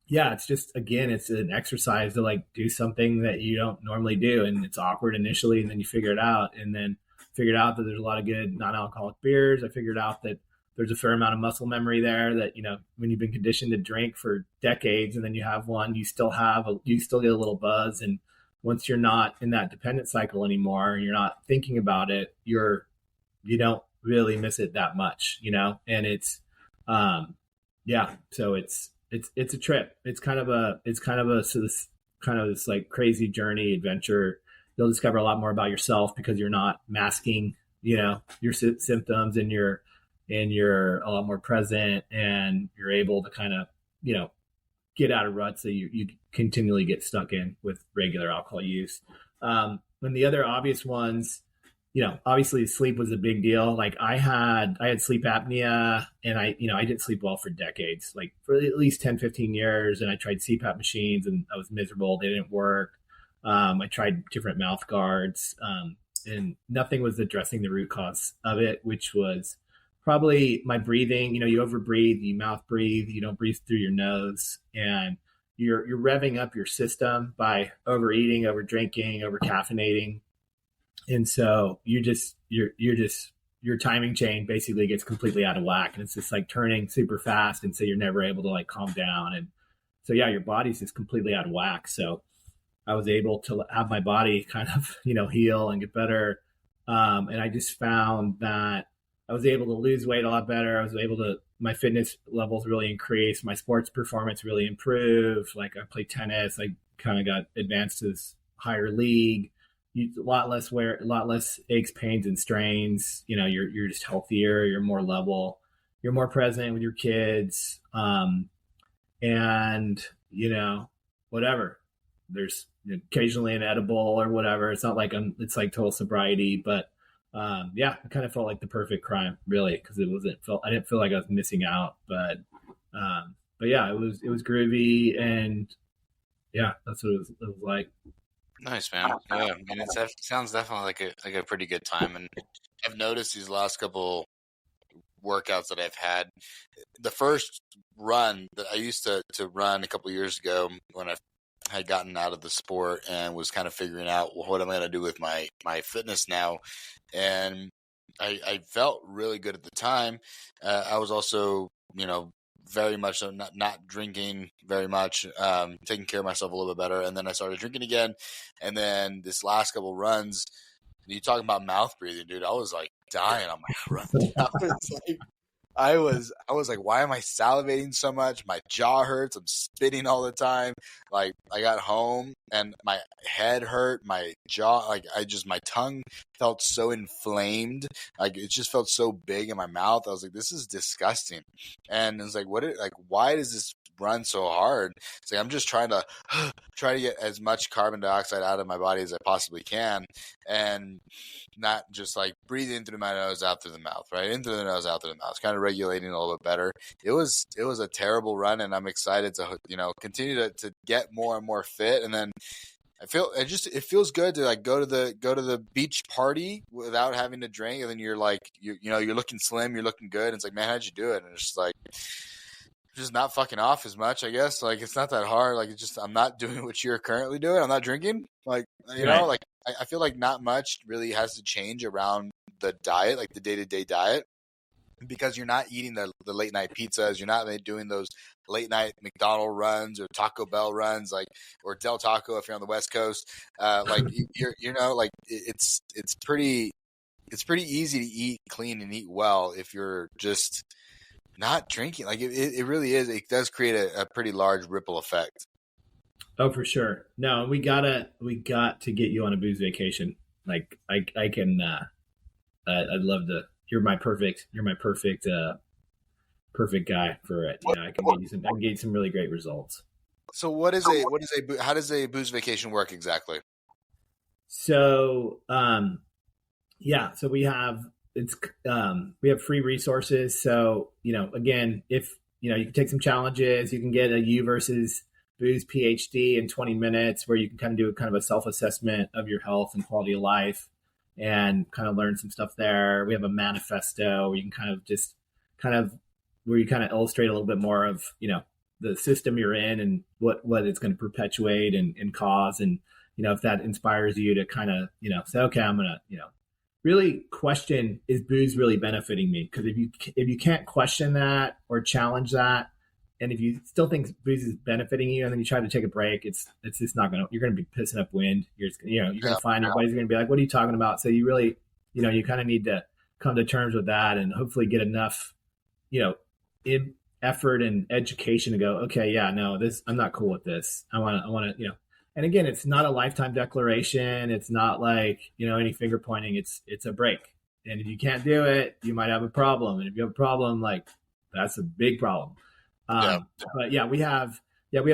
yeah, it's just, again, it's an exercise to like do something that you don't normally do. And it's awkward initially, and then you figure it out, and then figured out that there's a lot of good non-alcoholic beers. I figured out that there's a fair amount of muscle memory there that, when you've been conditioned to drink for decades and then you have one, you still get a little buzz. And once you're not in that dependent cycle anymore and you're not thinking about it, you don't really miss it that much, and it's, so it's a trip. It's kind of this like crazy journey adventure. You'll discover a lot more about yourself because you're not masking, your symptoms, and you're a lot more present, and you're able to kind of, get out of ruts that you continually get stuck in with regular alcohol use. And the other obvious ones, obviously sleep was a big deal. Like I had sleep apnea, and I didn't sleep well for decades, like for at least 10, 15 years. And I tried CPAP machines and I was miserable. They didn't work. I tried different mouth guards, and nothing was addressing the root cause of it, which was probably my breathing. You overbreathe, you mouth breathe, you don't breathe through your nose, and you're revving up your system by overeating, over drinking, over caffeinating. And so your timing chain basically gets completely out of whack, and it's just like turning super fast. And so you're never able to like calm down. And so, yeah, your body's just completely out of whack. So I was able to have my body kind of, heal and get better. And I just found that I was able to lose weight a lot better. My fitness levels really increased. My sports performance really improved. Like I played tennis, I kind of got advanced to this higher league. A lot less wear, a lot less aches, pains, and strains. You're just healthier. You're more level. You're more present with your kids. And whatever. There's occasionally an edible or whatever. It's not like it's like total sobriety, but it kind of felt like the perfect crime, really, because I didn't feel like I was missing out. But yeah, it was groovy, and yeah, that's what it was like. Nice, man. Yeah, I mean, it sounds definitely like a pretty good time. And I've noticed these last couple workouts that I've had. The first run that I used to run a couple years ago when I had gotten out of the sport and was kind of figuring out, well, what am I going to do with my fitness now? And I felt really good at the time. I was also, very much not drinking very much, taking care of myself a little bit better. And then I started drinking again. And then this last couple runs, you talking about mouth breathing, dude, I was like dying on my run. I was like I was like, why am I salivating so much? My jaw hurts. I'm spitting all the time. Like, I got home and my head hurt, my jaw, like my tongue felt so inflamed. Like, it just felt so big in my mouth. I was like, this is disgusting. And it's like, why does this run so hard? It's like, I'm just trying to get as much carbon dioxide out of my body as I possibly can. And not just like breathing through my nose, out through the mouth, right? In through the nose, out through the mouth, kind of regulating a little bit better. It was a terrible run, and I'm excited to, continue to get more and more fit. And then it feels good to like go to the beach party without having to drink. And then you're like, you're looking slim, you're looking good. And it's like, man, how'd you do it? And it's just like, just not fucking off as much, I guess. Like, it's not that hard. Like, it's just, I'm not doing what you're currently doing. I'm not drinking. Like, like, I feel like not much really has to change around the diet, like the day-to-day diet, because you're not eating the late night pizzas. You're not doing those late night McDonald's runs or Taco Bell runs, like, or Del Taco if you're on the West Coast. Like, like it's pretty easy to eat clean and eat well if you're just not drinking. Like, it really is. It does create a pretty large ripple effect. Oh, for sure. No, we got to get you on a booze vacation. Like, I can, I'd love to. You're my perfect guy for it. I can get you some really great results. So how does a booze vacation work exactly? So, so we have free resources. So, again, if, you can take some challenges, you can get a U versus booze PhD in 20 minutes where you can kind of do a self-assessment of your health and quality of life and kind of learn some stuff there. We have a manifesto where you can where you illustrate a little bit more of, the system you're in and what it's going to perpetuate and cause. And, if that inspires you to say, okay, I'm going to, really question, is booze really benefiting me? Because if you can't question that or challenge that, and if you still think booze is benefiting you, and then you try to take a break, it's just not going to. You're going to be pissing up wind. You're going to find everybody's going to be like, "What are you talking about?" So you really, you kind of need to come to terms with that, and hopefully get enough, in effort and education to go, okay, yeah, no, I'm not cool with this. I want to, And again, it's not a lifetime declaration. It's not like, any finger pointing. It's a break. And if you can't do it, you might have a problem. And if you have a problem, like, that's a big problem. But we have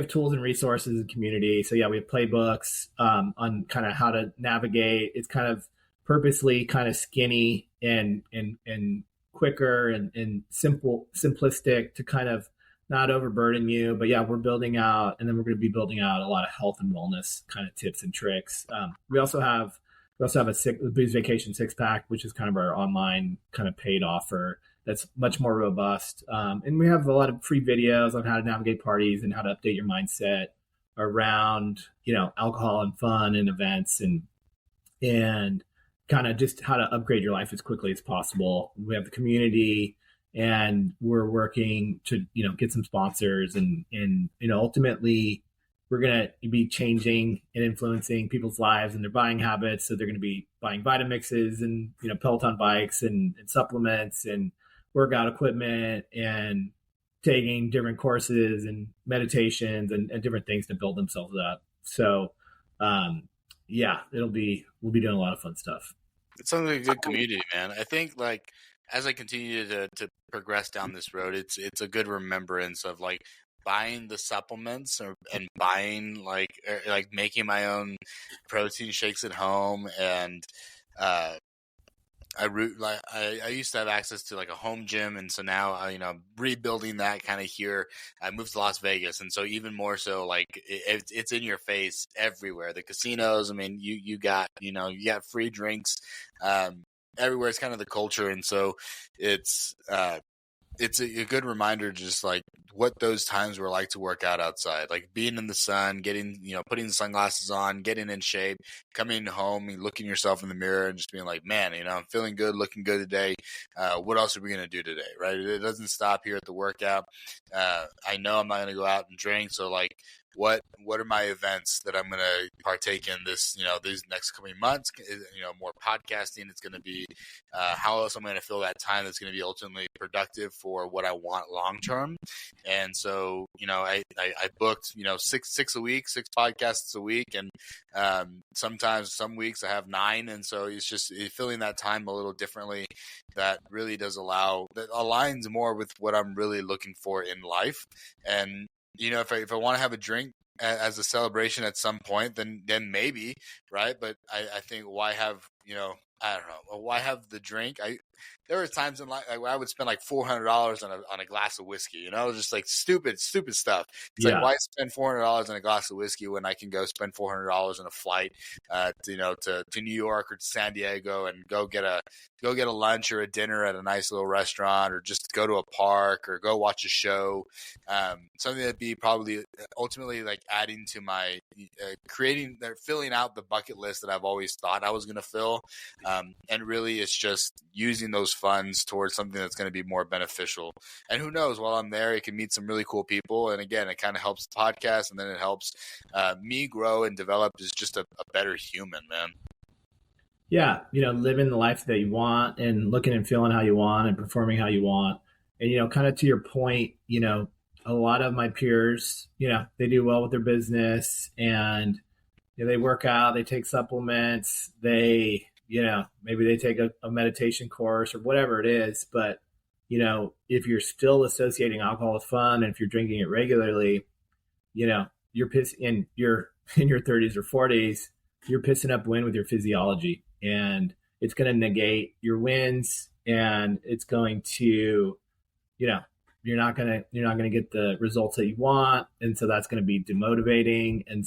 tools and resources in community. So we have playbooks on kind of how to navigate. It's kind of purposely kind of skinny and quicker and simplistic to kind of not overburden you. But we're building out, and then we're going to be building out a lot of health and wellness kind of tips and tricks. We also have a Booze Vacation 6-pack, which is kind of our online kind of paid offer that's much more robust. And we have a lot of free videos on how to navigate parties and how to update your mindset around, alcohol and fun and events and kind of just how to upgrade your life as quickly as possible. We have the community, and we're working to, get some sponsors and ultimately we're going to be changing and influencing people's lives and their buying habits. So they're going to be buying Vitamixes and, Peloton bikes and supplements and workout equipment and taking different courses and meditations and different things to build themselves up. So, we'll be doing a lot of fun stuff. It sounds like a good community, man. I think, like, as I continue to progress down this road, it's a good remembrance of, like, buying the supplements and buying like making my own protein shakes at home. And I used to have access to like a home gym, and so now I'm rebuilding that kind of here. I moved to Las Vegas, and so even more so, like it's in your face everywhere. The casinos, I mean, you got free drinks everywhere. It's kind of the culture, and so it's a good reminder, just like what those times were like to work out outside, like being in the sun, getting, putting the sunglasses on, getting in shape, coming home and looking yourself in the mirror and just being like, man, I'm feeling good, looking good today. What else are we going to do today? Right. It doesn't stop here at the workout. I know I'm not going to go out and drink. So like, what are my events that I'm going to partake in this, these next coming months? More podcasting. It's going to be how else I'm going to fill that time that's going to be ultimately productive for what I want long term. And so, I booked, 6 podcasts a week. And sometimes some weeks I have 9. And so it's just filling that time a little differently. That really does that aligns more with what I'm really looking for in life. And, if I want to have a drink as a celebration at some point, then maybe, right? But I think why have, I don't know, why have the drink? There were times in life I would spend like $400 on a glass of whiskey, just like stupid stuff. It's like, why spend $400 on a glass of whiskey when I can go spend $400 on a flight, to New York or to San Diego and go get a lunch or a dinner at a nice little restaurant, or just go to a park or go watch a show. Something that'd be probably ultimately like adding to my filling out the bucket list that I've always thought I was going to fill. And really it's just using those funds towards something that's going to be more beneficial. And who knows, while I'm there, it can meet some really cool people. And again, it kind of helps the podcast, and then it helps me grow and develop as just a better human, man. Yeah. Living the life that you want and looking and feeling how you want and performing how you want. And, kind of to your point, a lot of my peers, they do well with their business, and they work out, they take supplements, they, maybe they take a meditation course or whatever it is. But, if you're still associating alcohol with fun, and if you're drinking it regularly, you're in your 30s or 40s, you're pissing up wind with your physiology, and it's going to negate your wins, and it's going to, you're not going to get the results that you want. And so that's going to be demotivating. And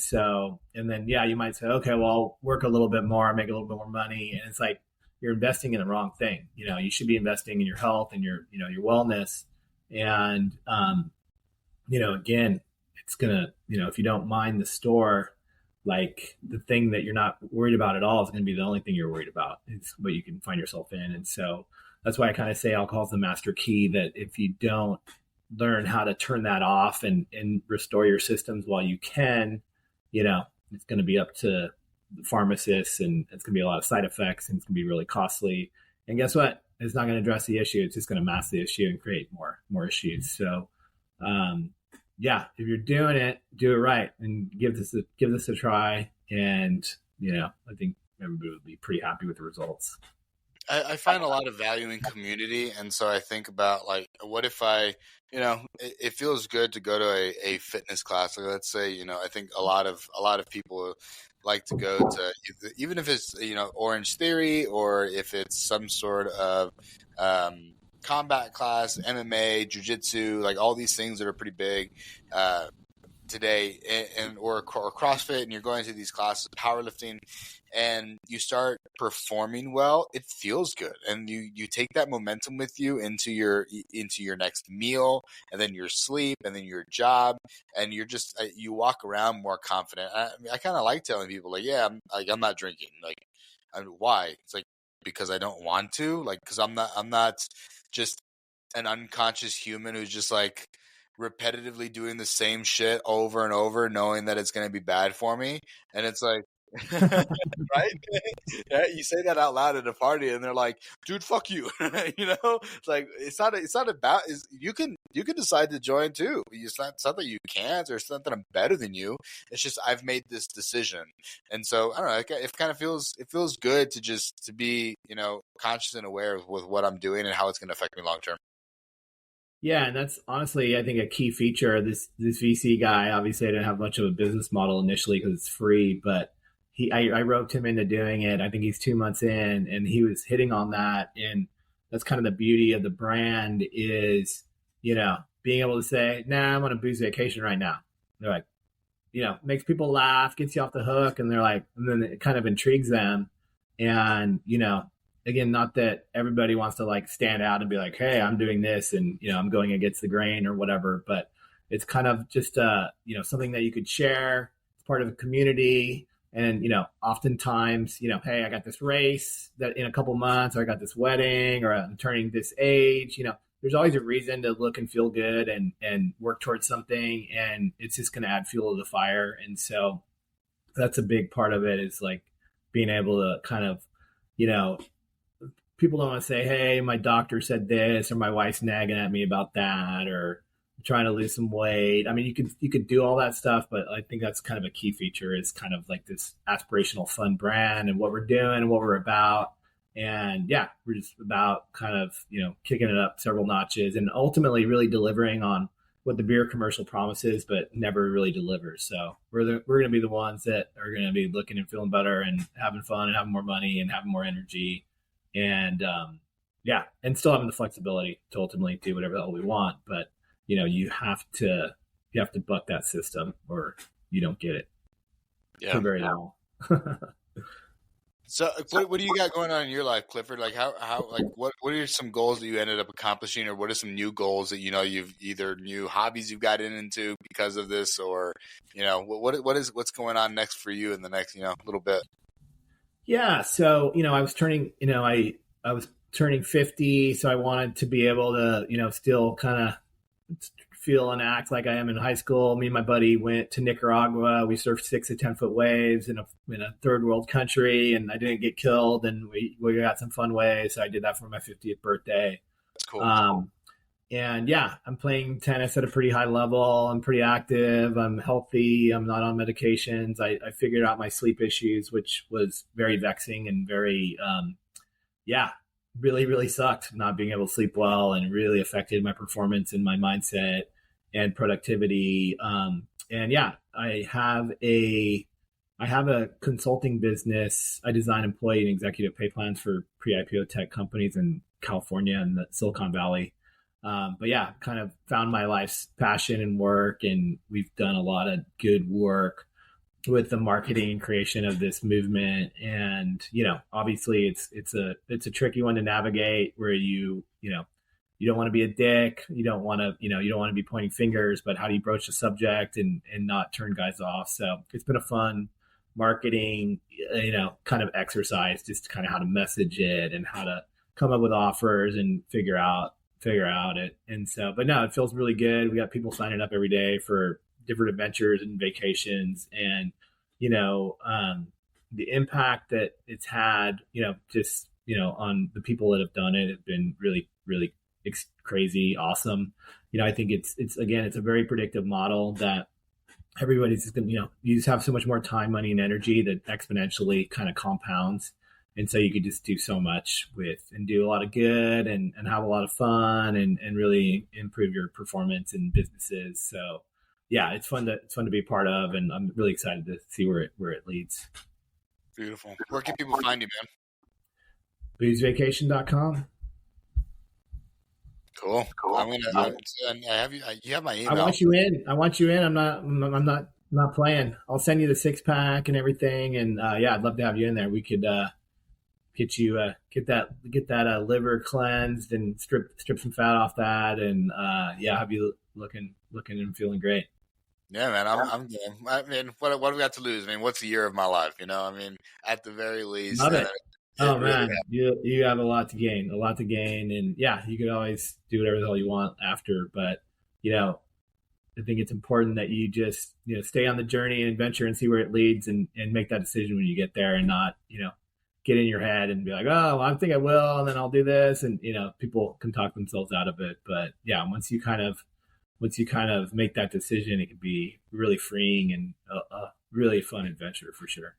then, you might say, okay, well, I'll work a little bit more, make a little bit more money. And it's like, you're investing in the wrong thing. You should be investing in your health and your wellness. And, again, it's going to, if you don't mind the store, like the thing that you're not worried about at all is going to be the only thing you're worried about. It's what you can find yourself in. And so that's why I kind of say alcohol is the master key, that if you don't learn how to turn that off and restore your systems while you can, it's going to be up to the pharmacists, and it's going to be a lot of side effects, and it's going to be really costly. And guess what? It's not going to address the issue. It's just going to mask the issue and create more issues. So, if you're doing it, do it right and give this a try. And, I think everybody would be pretty happy with the results. I find a lot of value in community. And so I think about, like, what if it feels good to go to a fitness class. Like, let's say, I think a lot of people like to go to, even if it's, Orange Theory, or if it's some sort of combat class, MMA, jiu-jitsu, like all these things that are pretty big today, or CrossFit, and you're going to these classes, powerlifting, and you start performing well, it feels good, and you take that momentum with you into your next meal, and then your sleep, and then your job, and you're just you walk around more confident. I kind of like telling people, like, I'm not drinking. Like, why? It's like, because I don't want to, like, because I'm not just an unconscious human who's just like repetitively doing the same shit over and over, knowing that it's going to be bad for me. And it's like, right? Yeah, you say that out loud at a party, and they're like, "Dude, fuck you." It's like, it's not about. You can decide to join too. It's not that you can't, or it's not that I'm better than you. It's just I've made this decision, and so I don't know. It kind of feels good to be conscious and aware with what I'm doing and how it's going to affect me long term. Yeah, and that's honestly, I think, a key feature. This VC guy, obviously, I didn't have much of a business model initially because it's free, but I roped him into doing it. I think he's 2 months in, and he was hitting on that. And that's kind of the beauty of the brand is, being able to say, "Nah, I'm on a booze vacation right now." They're like, makes people laugh, gets you off the hook, and they're like, and then it kind of intrigues them. And, again, not that everybody wants to like stand out and be like, "Hey, I'm doing this," and, I'm going against the grain or whatever, but it's kind of just, something that you could share. It's part of a community. And, oftentimes, hey, I got this race that in a couple months, or I got this wedding, or I'm turning this age, there's always a reason to look and feel good and work towards something. And it's just going to add fuel to the fire. And so that's a big part of it, is like being able to kind of, people don't want to say, hey, my doctor said this, or my wife's nagging at me about that, or I'm trying to lose some weight. I mean, you could do all that stuff, but I think that's kind of a key feature is kind of like this aspirational fun brand and what we're doing and what we're about. And yeah, we're just about kind of, kicking it up several notches and ultimately really delivering on what the beer commercial promises, but never really delivers. So we're going to be the ones that are going to be looking and feeling better and having fun and having more money and having more energy. And and still having the flexibility to ultimately do whatever the hell we want. But you have to buck that system or you don't get it for very long. So what do you got going on in your life, Clifford? Like how like what are some goals that you ended up accomplishing, or what are some new goals that you've either new hobbies you've gotten into because of this, or what's going on next for you in the next little bit? Yeah, so I was turning I was turning 50, so I wanted to be able to still kind of feel and act like I am in high school. Me and my buddy went to Nicaragua. We surfed 6 to 10 foot waves in a third world country, and I didn't get killed. And we got some fun waves. So I did that for my 50th birthday. That's cool. And yeah, I'm playing tennis at a pretty high level. I'm pretty active. I'm healthy. I'm not on medications. I figured out my sleep issues, which was very vexing and very, really, really sucked not being able to sleep well, and really affected my performance and my mindset and productivity. And yeah, I have a consulting business. I design employee and executive pay plans for pre-IPO tech companies in California and the Silicon Valley. But yeah, kind of found my life's passion and work, and we've done a lot of good work with the marketing and creation of this movement. And obviously it's a tricky one to navigate, where you don't want to be a dick, you don't want to be pointing fingers, but how do you broach the subject and not turn guys off? So it's been a fun marketing kind of exercise, just kind of how to message it and how to come up with offers and figure out it. And so, but no, it feels really good. We got people signing up every day for different adventures and vacations, and the impact that it's had just on the people that have done it have been really, really crazy awesome. I think it's again, it's a very predictive model that everybody's just gonna you just have so much more time, money, and energy that exponentially kind of compounds. And so you could just do so much and do a lot of good and have a lot of fun and really improve your performance in businesses. So yeah, it's fun to be a part of, and I'm really excited to see where it leads. Beautiful. Where can people find you, man? bevvy.com. Cool. I'm gonna. You have my email. I want you in. I'm not playing. I'll send you the 6-pack and everything, and I'd love to have you in there. We could get that liver cleansed and strip some fat off that, and have you looking and feeling great. Yeah, man, I'm game. I mean, what do we got to lose? I mean, what's the year of my life? I mean, at the very least. Love it. Man, you have a lot to gain, and yeah, you could always do whatever the hell you want after, but I think it's important that you just stay on the journey and adventure and see where it leads, and make that decision when you get there, and not get in your head and be like, oh, I think I will, and then I'll do this, and people can talk themselves out of it. But yeah, once you kind of make that decision, it can be really freeing and a really fun adventure for sure.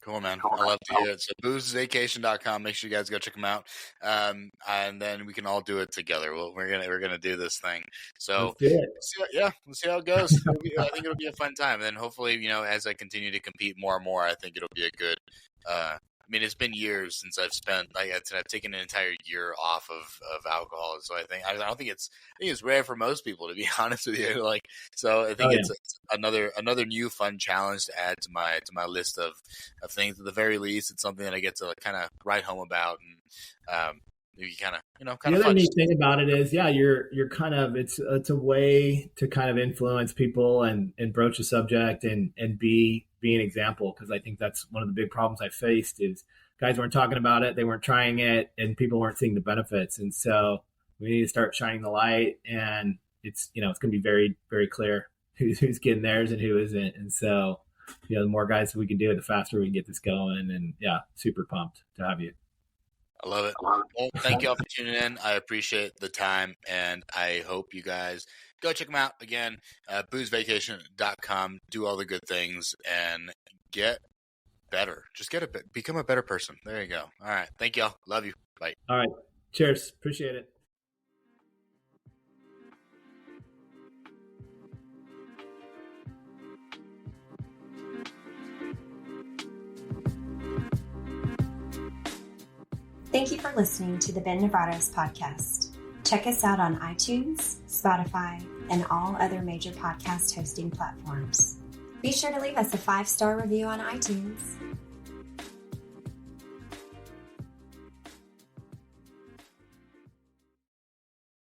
Cool, man. I love to hear it. So boozvacation.com. Make sure you guys go check them out. And then we can all do it together. We're gonna do this thing. So we'll see how it goes. I think it'll be a fun time. And then hopefully, as I continue to compete more and more, I think it'll be a good I mean, it's been years since I've spent, like I said, I've taken an entire year off of alcohol. So I think it's rare for most people, to be honest with you. So I think it's another new fun challenge to add to my list of things. At the very least, it's something that I get to kind of write home about, and you kind of the other neat thing about it is, you're kind of, it's a way to kind of influence people and broach a subject and be an example, because I think that's one of the big problems I faced is guys weren't talking about it, they weren't trying it, and people weren't seeing the benefits. And so we need to start shining the light, and it's it's going to be very, very clear who's getting theirs and who isn't. And so the more guys we can do it, the faster we can get this going. And super pumped to have you. I love it. Well, thank you all for tuning in. I appreciate the time, and I hope you guys go check them out. Again, boozevacation.com. Do all the good things and get better. Just become a better person. There you go. All right. Thank y'all. Love you. Bye. All right. Cheers. Appreciate it. Thank you for listening to the Ben Nevados podcast. Check us out on iTunes, Spotify, and all other major podcast hosting platforms. Be sure to leave us a 5-star review on iTunes.